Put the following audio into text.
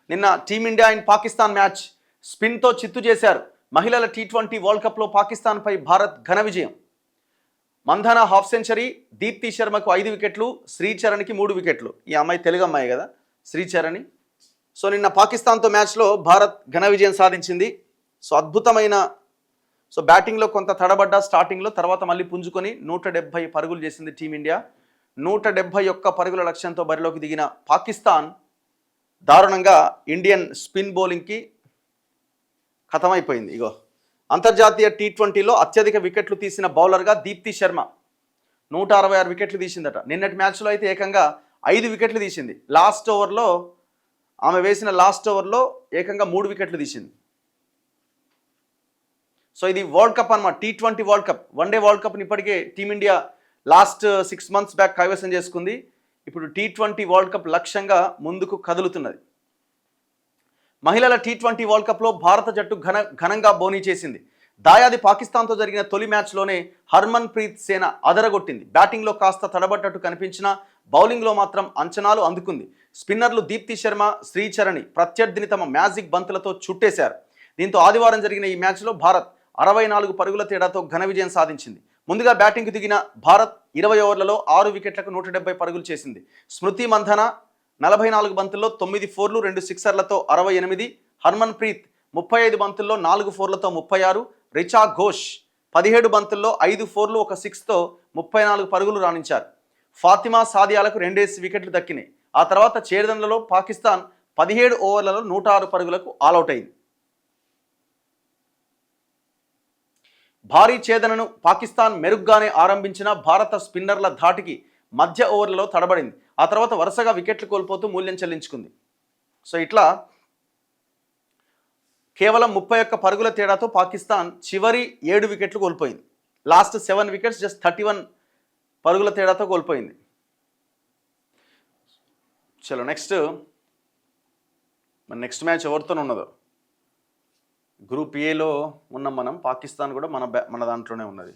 నిన్న team India and Pakistan match స్పిన్తో చిత్తు చేశారు. మహిళల T20 వరల్డ్ కప్లో పాకిస్తాన్పై భారత్ ఘన విజయం. మంధాన హాఫ్ సెంచరీ, దీప్తి శర్మకు 5 వికెట్లు, శ్రీచరణ్కి 3 వికెట్లు. ఈ అమ్మాయి తెలుగు అమ్మాయి కదా శ్రీచరణి. సో నిన్న పాకిస్తాన్తో మ్యాచ్లో భారత్ ఘన విజయం సాధించింది. సో అద్భుతమైన బ్యాటింగ్లో కొంత తడబడ్డ స్టార్టింగ్లో, తర్వాత మళ్ళీ పుంజుకొని 170 పరుగులు చేసింది టీమిండియా. 171 పరుగుల లక్ష్యంతో బరిలోకి దిగిన పాకిస్తాన్ దారుణంగా ఇండియన్ స్పిన్ బౌలింగ్కి ఖతమైపోయింది. ఇగో అంతర్జాతీయ T20లో అత్యధిక వికెట్లు తీసిన బౌలర్గా దీప్తి శర్మ 166 వికెట్లు తీసిందట. నిన్నటి మ్యాచ్లో అయితే ఏకంగా 5 వికెట్లు తీసింది. లాస్ట్ ఓవర్లో ఆమె వేసిన ఏకంగా 3 వికెట్లు తీసింది. సో ఇది వరల్డ్ కప్ అన్నమాట, T20 world cup. One day world కప్ని ఇప్పటికే టీమిండియా లాస్ట్ 6 months బ్యాక్ కైవసం చేసుకుంది. ఇప్పుడు T20 వరల్డ్ కప్ లక్ష్యంగా ముందుకు కదులుతున్నది. మహిళల T20 వరల్డ్ కప్లో భారత జట్టు ఘనంగా బోనీ చేసింది. దాయాది పాకిస్తాన్తో జరిగిన తొలి మ్యాచ్లోనే హర్మన్ ప్రీత్ సేన అదరగొట్టింది. బ్యాటింగ్లో కాస్త తడబడ్డట్టు కనిపించినా బౌలింగ్లో మాత్రం అంచనాలు అందుకుంది. స్పిన్నర్లు దీప్తి శర్మ, శ్రీచరణి ప్రత్యర్థిని తమ మ్యాజిక్ బంతులతో చుట్టేశారు. దీంతో ఆదివారం జరిగిన ఈ మ్యాచ్లో భారత్ 64 పరుగుల తేడాతో ఘన విజయం సాధించింది. ముందుగా బ్యాటింగ్కు దిగిన భారత్ 20 ఓవర్లలో 6 వికెట్లకు 170 పరుగులు చేసింది. స్మృతి మంధన 44 బంతుల్లో 9 4లు 2 సిక్సర్లతో 68, హర్మన్ ప్రీత్ 35 బంతుల్లో 4 4లతో 36, రిచా ఘోష్ 17 బంతుల్లో 5 4లు 1 6తో 34 పరుగులు రాణించారు. ఫాతిమా సాదియాలకు 2 వికెట్లు దక్కినాయి. ఆ తర్వాత చేర్దన్లలో పాకిస్తాన్ 17 ఓవర్లలో 106 పరుగులకు ఆలౌట్ అయింది. భారీ ఛేదనను పాకిస్తాన్ మెరుగ్గానే ఆరంభించిన భారత స్పిన్నర్ల ధాటికి మధ్య ఓవర్లలో తడబడింది. ఆ తర్వాత వరుసగా వికెట్లు కోల్పోతూ మూల్యం చెల్లించుకుంది. సో ఇట్లా కేవలం 31 పరుగుల తేడాతో పాకిస్తాన్ చివరి 7 వికెట్లు కోల్పోయింది. లాస్ట్ 7 వికెట్స్ జస్ట్ 31 పరుగుల తేడాతో కోల్పోయింది. చలో నెక్స్ట్ మ్యాచ్ ఎవరితో ఉన్నదో. గ్రూప్ ఏలో ఉన్నాం మనం. పాకిస్తాన్ కూడా మన దాంట్లోనే ఉన్నది.